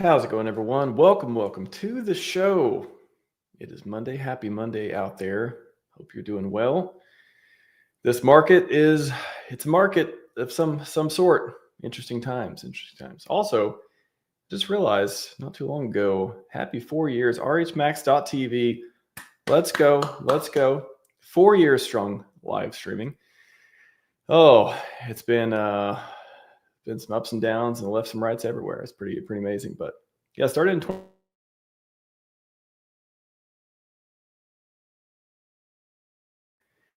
How's it going, everyone? Welcome to the show. It is Monday. Happy Monday out there. Hope you're doing well. This market it's a market of some sort. Interesting times. Also, just realized not too long ago, happy 4 years, RHMax.tv. Let's go. 4 years strong live streaming. Oh, it's been some ups and downs and lefts and rights everywhere. It's pretty amazing. But yeah, started in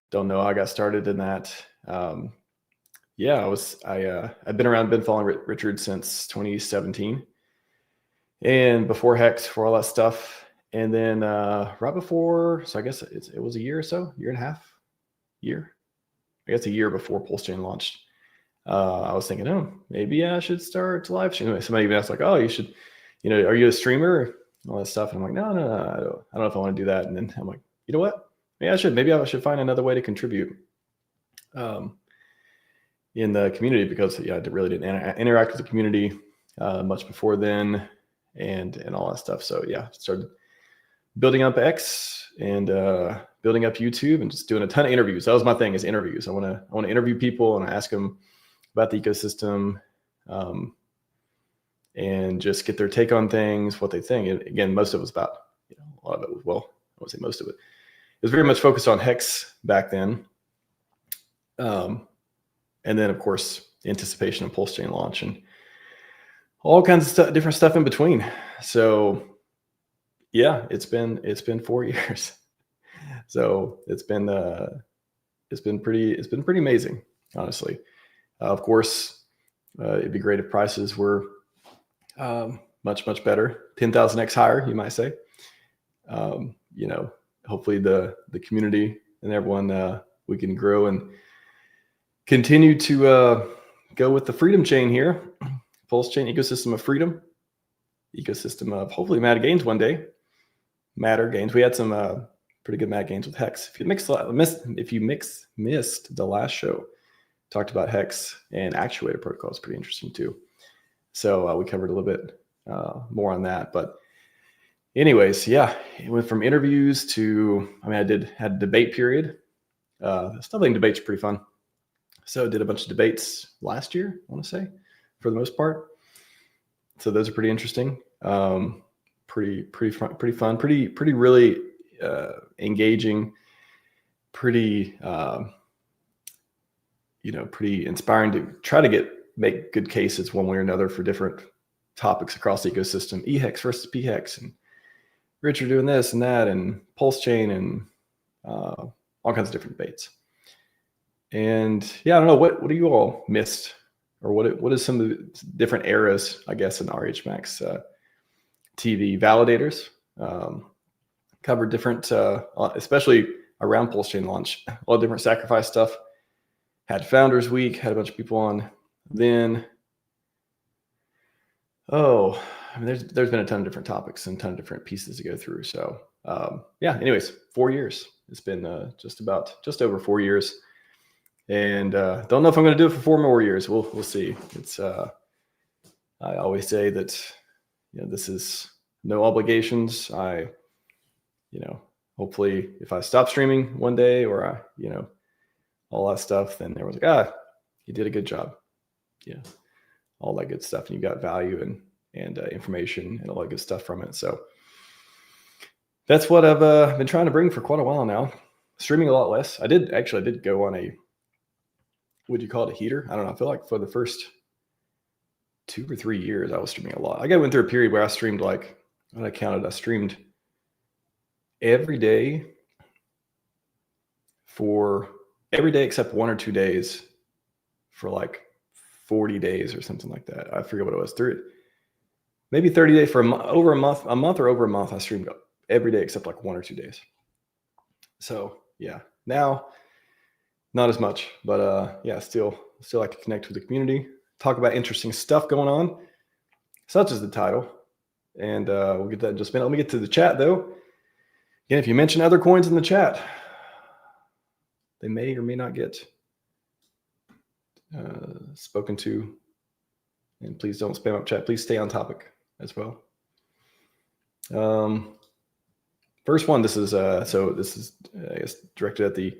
don't know how I got started in that. I've been following Richard since 2017, and before HEX, for all that stuff, and then right before, so I guess it was a year or so, year and a half, I guess a year before PulseChain launched. I was thinking, oh, maybe I should start to live stream. Anyway, somebody even asked, like, oh, you should, are you a streamer? And all that stuff. And I'm like, no, I don't know if I want to do that. And then I'm like, you know what? Maybe I should find another way to contribute in the community, because I really didn't interact with the community much before then, and all that stuff. So yeah, started building up X and building up YouTube and just doing a ton of interviews. That was my thing, is interviews. I want to interview people and ask them about the ecosystem, and just get their take on things, what they think. And again, most of it was about, a lot of it was, well, I won't say most of it. It was very much focused on HEX back then. And then, of course, the anticipation of PulseChain launch and all kinds of different stuff in between. So yeah, it's been 4 years. So it's been pretty amazing, honestly. Of course, it'd be great if prices were much better, 10,000x higher, you might say. Hopefully the community and everyone, we can grow and continue to go with the freedom chain here. PulseChain, ecosystem of freedom, ecosystem of hopefully matter gains one day. Matter gains. We had some pretty good matter gains with HEX. If you missed the last show, talked about HEX and actuator protocol. It's pretty interesting too. So we covered a little bit more on that. But anyways, yeah, it went from interviews to, I had a debate period. Still think debates are pretty fun. So I did a bunch of debates last year, I want to say, for the most part. So those are pretty interesting. Pretty fun, pretty really engaging, pretty pretty inspiring to try to make good cases one way or another for different topics across the ecosystem. EHEX versus PHEX, and Richard doing this and that, and PulseChain, and all kinds of different debates. And yeah, I don't know, what do you all missed, or what is some of the different eras, I guess, in RHMax TV validators? Covered different, especially around PulseChain launch, a lot of different sacrifice stuff. Had Founders Week, had a bunch of people on. Then, there's been a ton of different topics and a ton of different pieces to go through. So yeah, anyways, 4 years. It's been just over 4 years. And don't know if I'm going to do it for 4 more years. We'll see. It's I always say that this is no obligations. Hopefully if I stop streaming one day, or all that stuff, then everyone's like, you did a good job. Yeah, all that good stuff, and you got value and information and all that good stuff from it. So that's what I've been trying to bring for quite a while now. Streaming a lot less. I did go on a, would you call it a heater? I don't know. I feel like for the first 2 or 3 years, I was streaming a lot. I went through a period where I streamed, like, when I counted, I streamed every day except 1 or 2 days for like 40 days or something like that. I forget what it was. Maybe 30 days for a month or over a month. I streamed every day except like 1 or 2 days. So yeah, now not as much, but yeah, still like to connect with the community, talk about interesting stuff going on, such as the title. And we'll get that in just a minute. Let me get to the chat though. Again, if you mention other coins in the chat, they may or may not get spoken to. And please don't spam up chat. Please stay on topic. as well. First one, this is I guess directed at the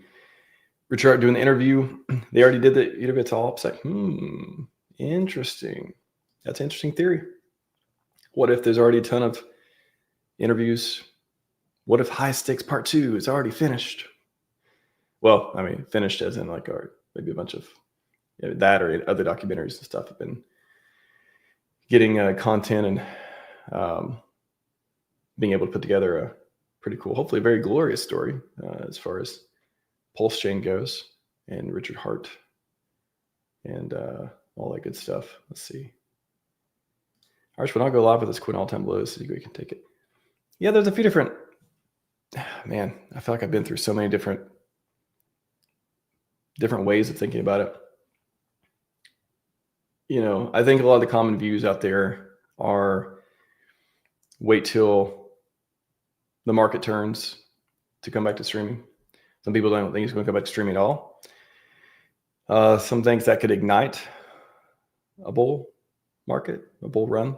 Richard doing the interview. They already did the interview. It's all upset. Interesting. That's an interesting theory. What if there's already a ton of interviews? What if High Stakes Part 2 is already finished? Well, I mean, finished as in like, or maybe a bunch of that or other documentaries and stuff have been getting content and being able to put together a pretty cool, hopefully very glorious story as far as PulseChain goes and Richard Hart and all that good stuff. Let's see. Arch, when I'll go live with this quit all-time lows so you can take it. Yeah, there's a few different, man, I feel like I've been through so many different ways of thinking about it. You know, I think a lot of the common views out there are wait till the market turns to come back to streaming. Some people don't think it's going to come back to streaming at all. Some things that could ignite a bull market, a bull run,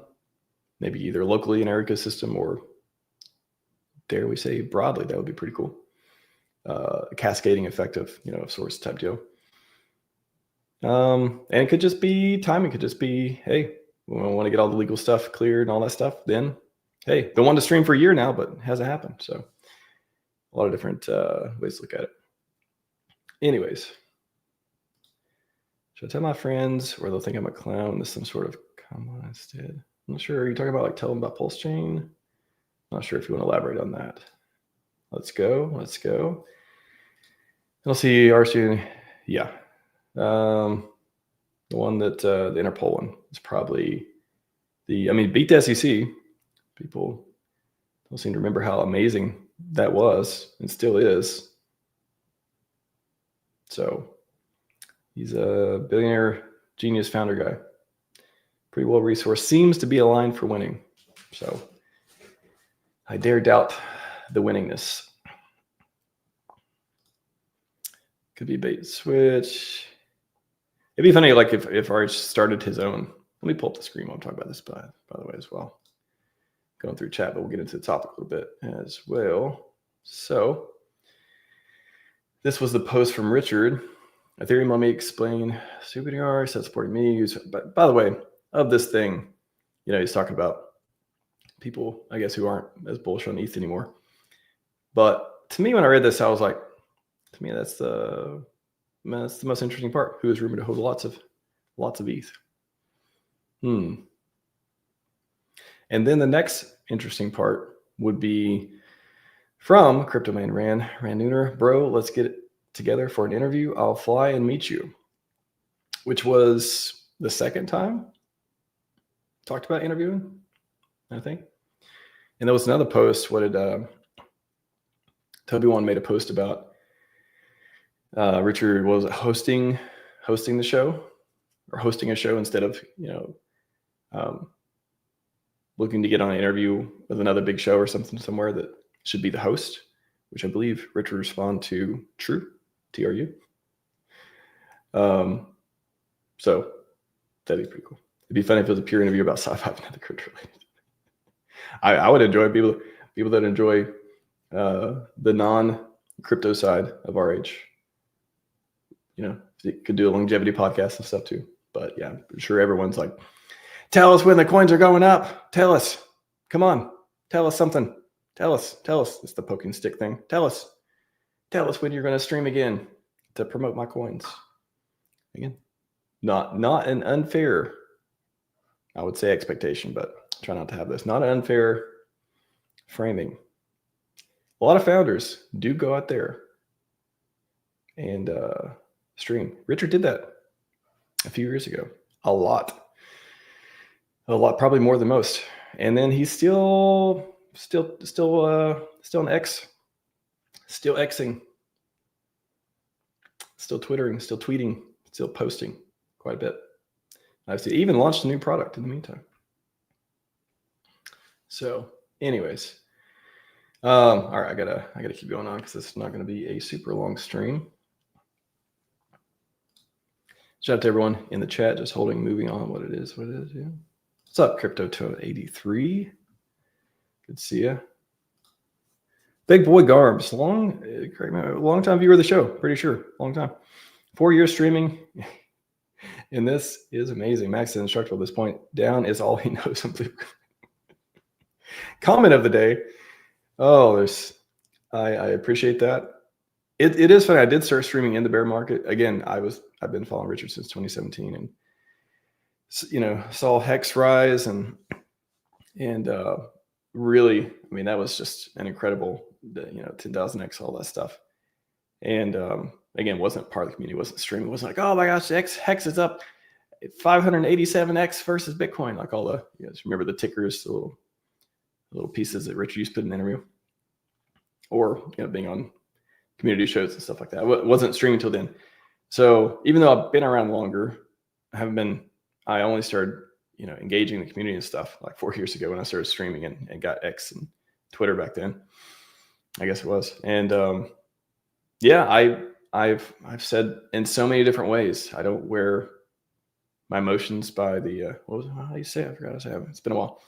maybe either locally in our ecosystem or, dare we say, broadly. That would be pretty cool. A cascading effect of sorts type deal. And it could just be timing. It could just be, hey, we want to get all the legal stuff cleared and all that stuff. Then, hey, they wanted to stream for a year now, but it hasn't happened. So a lot of different ways to look at it. Anyways, should I tell my friends or they'll think I'm a clown? This is some sort of come on instead. I'm not sure. Are you talking about like tell them about PulseChain? I'm not sure if you want to elaborate on that. Let's go. I'll see RC. Yeah. The one that the Interpol one is probably beat the SEC. People don't seem to remember how amazing that was and still is. So he's a billionaire genius founder guy. Pretty well resourced, seems to be aligned for winning. So I dare doubt the winningness. Could be a bait switch. It'd be funny, like if RH started his own. Let me pull up the screen while I'm talking about this, by the way, as well. Going through chat, but we'll get into the topic a little bit as well. So this was the post from Richard. Ethereum, let me explain. SuperDR, set supporting me. But by the way, of this thing, he's talking about people, I guess, who aren't as bullish on ETH anymore. But to me, when I read this, I was like, to me, that's the most interesting part. Who is rumored to hold lots of ETH? And then the next interesting part would be from Crypto Man Rand Nooner. Bro, let's get together for an interview. I'll fly and meet you. Which was the second time talked about interviewing, I think. And there was another post. What did Toby One made a post about? Richard was hosting the show, or hosting a show instead of looking to get on an interview with another big show or something somewhere that should be the host, which I believe Richard responded to true, TRU. So that'd be pretty cool. It'd be funny if it was a pure interview about Scivive and other crypto related. I would enjoy people that enjoy the non-crypto side of RH. You could do a longevity podcast and stuff too. But yeah, I'm sure everyone's like, tell us when the coins are going up. Tell us. Come on. Tell us something. Tell us. It's the poking stick thing. Tell us when you're going to stream again to promote my coins. Again, not an unfair, I would say, expectation, but try not to have this. Not an unfair framing. A lot of founders do go out there and stream. Richard did that a few years ago. A lot, probably more than most. And then he's still an X, still Xing, still Twittering, still tweeting, still posting quite a bit. I've seen even launched a new product in the meantime. So, anyways, all right, I gotta keep going on because this is not going to be a super long stream. Shout out to everyone in the chat, just moving on what it is. Yeah. What's up, Crypto to 83? Good to see you. Big Boy Garbs, long time viewer of the show, pretty sure, long time. 4 years streaming, and this is amazing. Max is instructable at this point. Down is all he knows. Comment of the day. Oh, I appreciate that. It is funny. I did start streaming in the bear market again. I've been following Richard since 2017, and saw HEX rise and really, I mean, that was just an incredible, 10,000x, all that stuff. And again, wasn't part of the community, wasn't streaming, wasn't like, oh my gosh, HEX is up 587x versus Bitcoin, like all the, remember the tickers, the little pieces that Richard used to put in the interview, or being on community shows and stuff like that. I wasn't streaming until then. So even though I've been around longer, I only started engaging the community and stuff like 4 years ago when I started streaming and got X and Twitter back then, I guess it was. And I've said in so many different ways, I don't wear my emotions by the how do you say it? I forgot how to say it. It's been a while.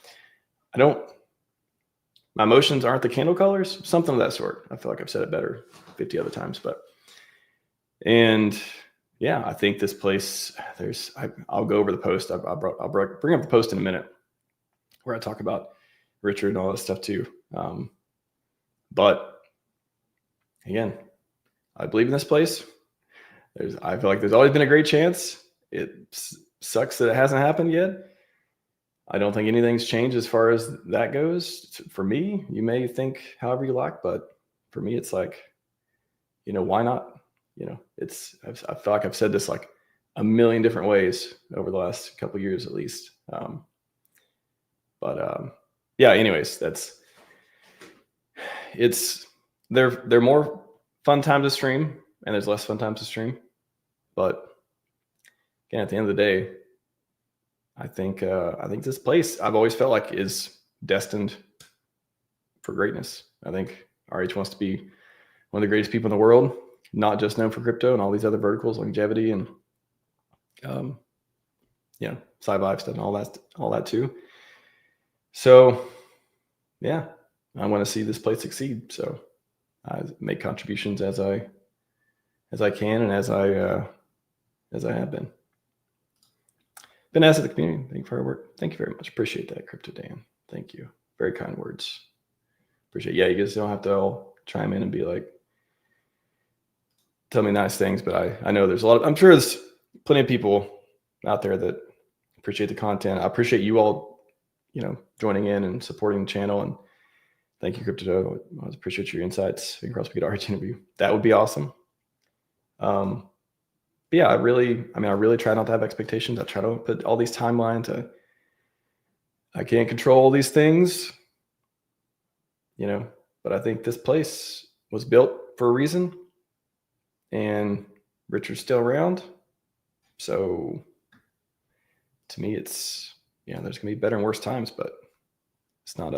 My emotions aren't the candle colors, something of that sort. I feel like I've said it better 50 other times, yeah, I think this place, I'll go over the post. I'll bring up the post in a minute where I talk about Richard and all that stuff too. But again, I believe in this place. I feel like there's always been a great chance. It sucks that it hasn't happened yet. I don't think anything's changed as far as that goes. For me, you may think however you like, but for me, it's like, why not? I feel like I've said this like a million different ways over the last couple of years, at least. Yeah, anyways, they're more fun times to stream and there's less fun times to stream. But again, at the end of the day, I think this place I've always felt like is destined for greatness. I think RH wants to be one of the greatest people in the world, not just known for crypto and all these other verticals, longevity and Scivive stuff and all that too. So yeah, I want to see this place succeed. So I make contributions as I can and as I have been. Been asked at the community. Thank you for your work. Thank you very much. Appreciate that, Crypto Dan. Thank you. Very kind words. Appreciate it. Yeah, you guys don't have to all chime in and be like, tell me nice things, but I know there's I'm sure there's plenty of people out there that appreciate the content. I appreciate you all, joining in and supporting the channel. And thank you, Crypto. I appreciate your insights across the RH interview. That would be awesome. But yeah, I really try not to have expectations. I try to put all these timelines. I can't control all these things, but I think this place was built for a reason. And Richard's still around. So to me, it's, there's going to be better and worse times, but it's not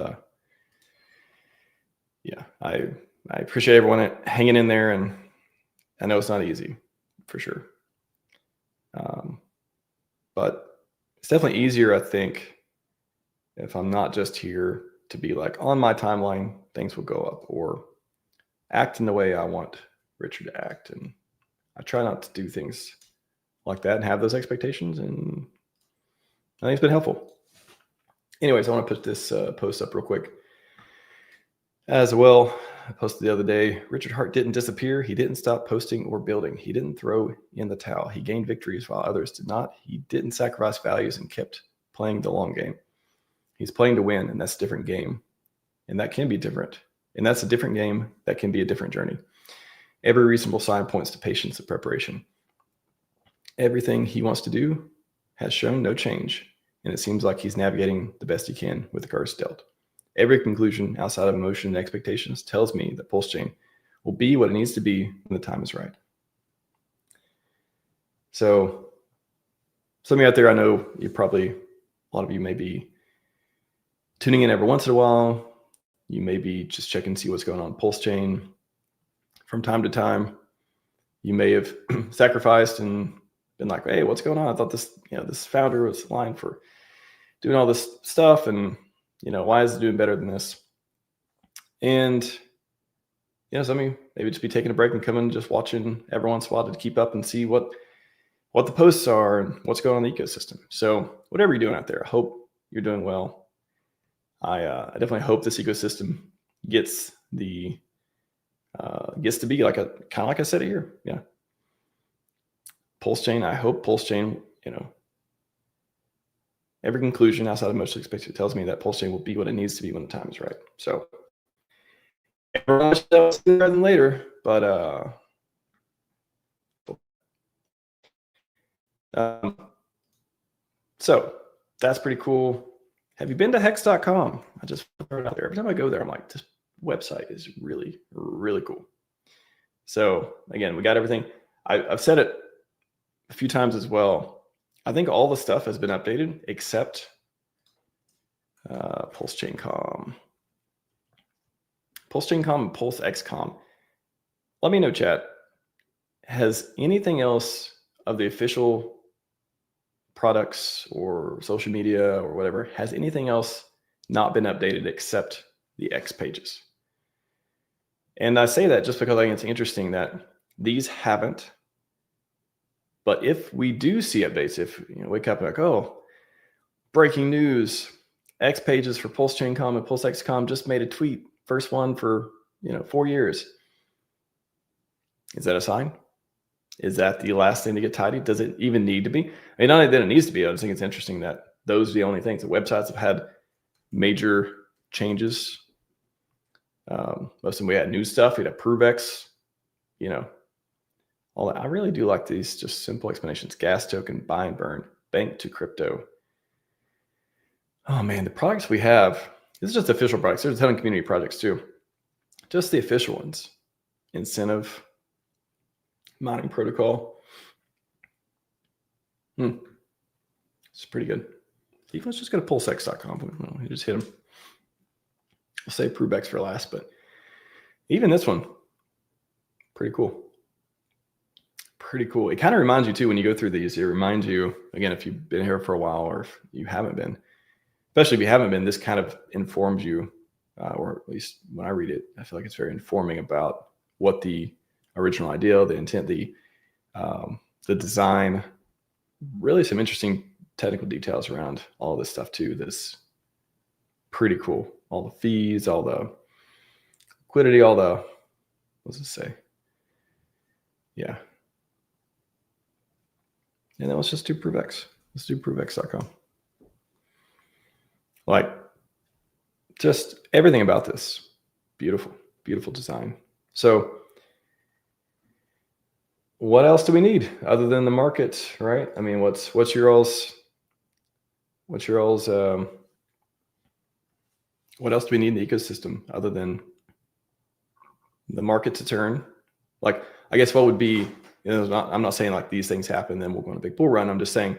I appreciate everyone hanging in there. And I know it's not easy for sure. But it's definitely easier, I think, if I'm not just here to be like on my timeline, things will go up or act in the way I want Richard to act. And I try not to do things like that and have those expectations. And I think it's been helpful. Anyways, I want to put this post up real quick as well. I posted the other day, Richard Hart didn't disappear. He didn't stop posting or building. He didn't throw in the towel. He gained victories while others did not. He didn't sacrifice values and kept playing the long game. He's playing to win, and that's a different game. And that can be different. And that's a different game. That can be a different journey. Every reasonable sign points to patience and preparation. Everything he wants to do has shown no change, and it seems like he's navigating the best he can with the cards dealt. Every conclusion outside of emotion and expectations tells me that PulseChain will be what it needs to be when the time is right. So some of you out there, I know a lot of you may be tuning in every once in a while. You may be just checking to see what's going on PulseChain from time to time. You may have sacrificed and been like, hey, what's going on? I thought this founder was lying for doing all this stuff, and why is it doing better than this? And so maybe just be taking a break and coming, just watching every once in a while to keep up and see what the posts are and what's going on in the ecosystem. So whatever you're doing out there, I hope you're doing well. I definitely hope this ecosystem gets to be like kind of like I said here. Yeah. PulseChain, I hope PulseChain, every conclusion outside of most expected tells me that PulseChain will be what it needs to be when the time is right. So everyone sooner than later, but so that's pretty cool. Have you been to hex.com? I just throw it out there. Every time I go there, I'm like, this website is really, really cool. So again, we got everything. I've said it a few times as well. I think all the stuff has been updated except PulseChain.com. PulseChain.com and PulseX.com. Let me know, chat. Has anything else of the official products or social media or whatever, has anything else not been updated except the X pages? And I say that just because I think it's interesting that these haven't. But if we do see updates, if wake up like, oh, breaking news, X pages for PulseChain.com and PulseX.com just made a tweet, first one for 4 years. Is that a sign? Is that the last thing to get tidy? Does it even need to be? I mean, not only that it needs to be, I just think it's interesting that those are the only things. The websites have had major changes. Most of them, we had new stuff. We had ProveX, all that. I really do like these just simple explanations. Gas token, buy and burn, bank to crypto. Oh man, the products we have, this is just official products. There's a ton of community projects too. Just the official ones. Incentive, mining protocol. It's pretty good. Even let's just go to PulseX.com. You just hit them. I'll say ProveX for last, but even this one, pretty cool. Pretty cool. It kind of reminds you too, when you go through these, it reminds you, again, if you've been here for a while or if you haven't been, especially if you haven't been, this kind of informs you, or at least when I read it, I feel like it's very informing about what the original idea, the intent, the design, really some interesting technical details around all this stuff too. That's pretty cool. All the fees, all the liquidity, all the, what's it say? Yeah. And then let's just do ProveX. Let's do ProveX.com. Like, just everything about this, beautiful, beautiful design. So what else do we need other than the market, right? I mean, what's your all's what else do we need in the ecosystem other than the market to turn? Like, I guess what would be, I'm not saying like these things happen, then we'll go on a big bull run. I'm just saying,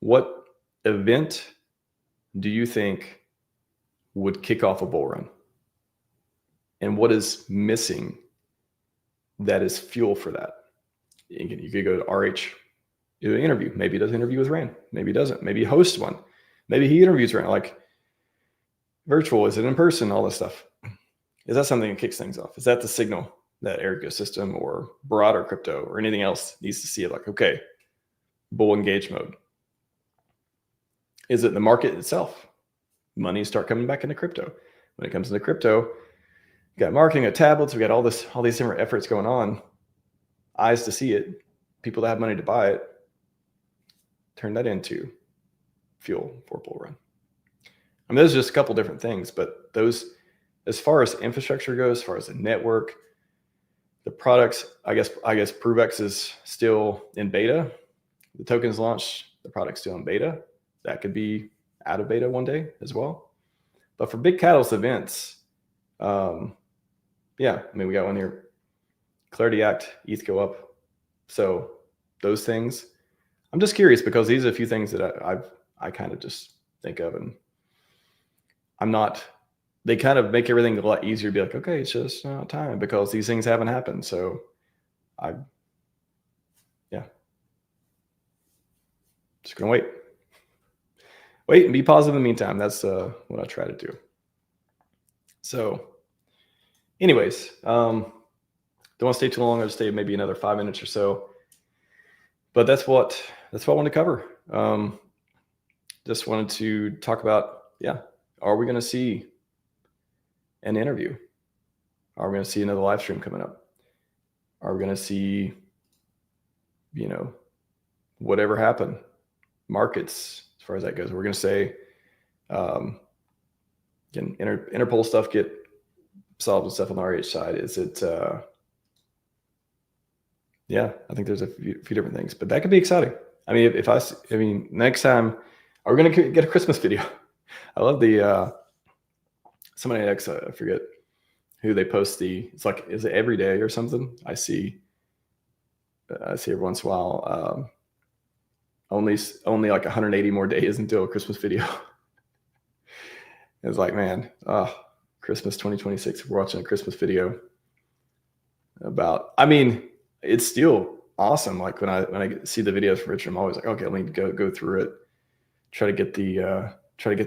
what event do you think would kick off a bull run? And what is missing that is fuel for that? You could go to RH, do an interview. Maybe he does an interview with Rand. Maybe he doesn't. Maybe he hosts one. Maybe he interviews Rand. Like, virtual, is it in person? All this stuff. Is that something that kicks things off? Is that the signal that our ecosystem or broader crypto or anything else needs to see it? Like, okay, bull engage mode. Is it the market itself? Money start coming back into crypto. When it comes into crypto, you got marketing, got tablets, we got all these different efforts going on. Eyes to see it, people that have money to buy it, turn that into fuel for a bull run. I mean, there's just a couple different things, but those, as far as infrastructure goes, as far as the network, the products, I guess ProveX is still in beta. The token's launched, the product's still in beta. That could be out of beta one day as well. But for big catalyst events, yeah, I mean, we got one here. Clarity Act, ETH go up. So those things, I'm just curious because these are a few things that I kind of just think of, and they kind of make everything a lot easier to be like, okay, it's just not time because these things haven't happened. So yeah, just gonna wait. wait and be positive in the meantime. That's what I try to do. So anyways, don't want to stay too long. I'll just stay maybe another 5 minutes or so. But that's what I wanted to cover. Just wanted to talk about, are we going to see an interview? Are we going to see another live stream coming up? Are we going to see, whatever happened, markets, as far as that goes? We're going to say, Interpol stuff get solved and stuff on the RH side. Is it, I think there's a few different things, but that could be exciting. I mean, next time, are we going to get a Christmas video? I love the, somebody at HEX, I forget who they post it's like, is it every day or something? I see every once in a while, only like 180 more days until a Christmas video. It's like, man, Christmas 2026, we're watching a Christmas video about, it's still awesome. Like when I see the videos from Richard, I'm always like, okay, let me go through it, try to get the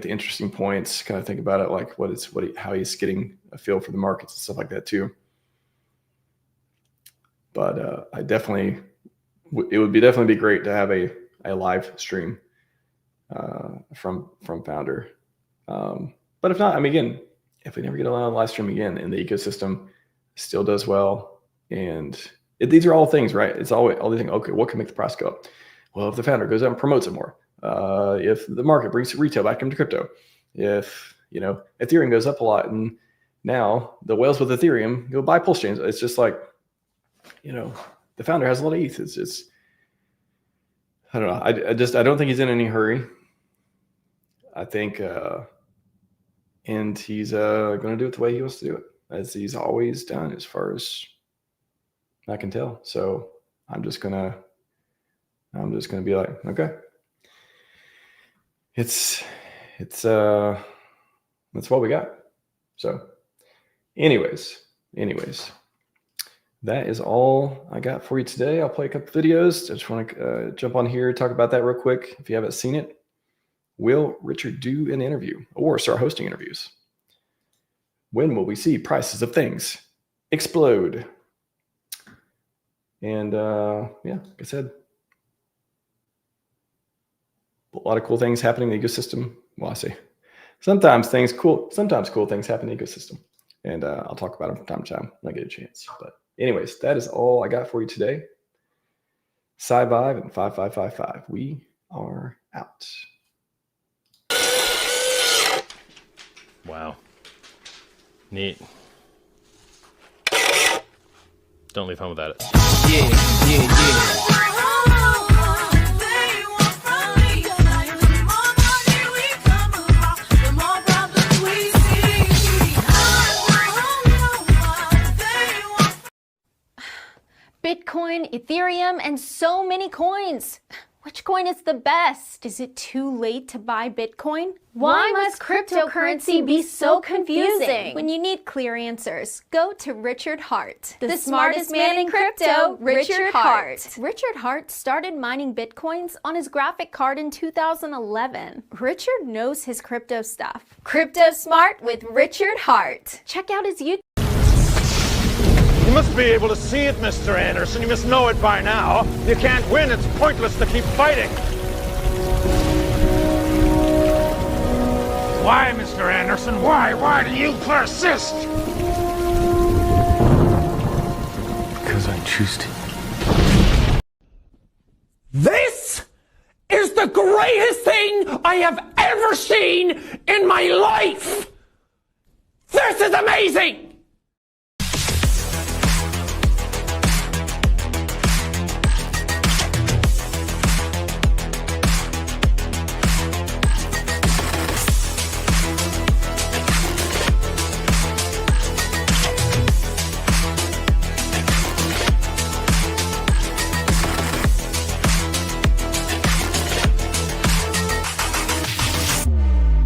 interesting points, kind of think about it, like how he's getting a feel for the markets and stuff like that too. But it would definitely be great to have a live stream from Founder. But if not, again, if we never get a live stream again and the ecosystem still does well, and these are all things, right? It's always all these things. Okay, what can make the price go up? Well, if the Founder goes out and promotes it more, if the market brings retail back into crypto, if Ethereum goes up a lot, and now the whales with Ethereum go buy PulseChains. It's just like, the Founder has a lot of ETH. It's just, I don't know. I don't think he's in any hurry. I think, and he's going to do it the way he wants to do it, as he's always done, as far as I can tell. So I'm just gonna be like, okay, it's that's what we got. So anyways, that is all I got for you today. I'll play a couple videos. I just want to jump on here, talk about that real quick. If you haven't seen it, will Richard do an interview or start hosting interviews? When will we see prices of things explode? And like I said, a lot of cool things happening in the ecosystem. Well, I say sometimes cool things happen in the ecosystem. And I'll talk about them from time to time when I get a chance. But anyways, that is all I got for you today. Scivive and 5555. We are out. Wow. Neat. Don't leave home without it. Yeah. Bitcoin, Ethereum, and so many coins. Which coin is the best? Is it too late to buy Bitcoin? Why must cryptocurrency be so confusing? When you need clear answers, go to Richard Heart. The smartest man in crypto, Richard Heart. Richard Heart started mining Bitcoins on his graphic card in 2011. Richard knows his crypto stuff. Crypto Smart with Richard Heart. Check out his YouTube. You must be able to see it, Mr. Anderson. You must know it by now. You can't win. It's pointless to keep fighting. Why, Mr. Anderson? Why? Why do you persist? Because I choose to. This is the greatest thing I have ever seen in my life! This is amazing!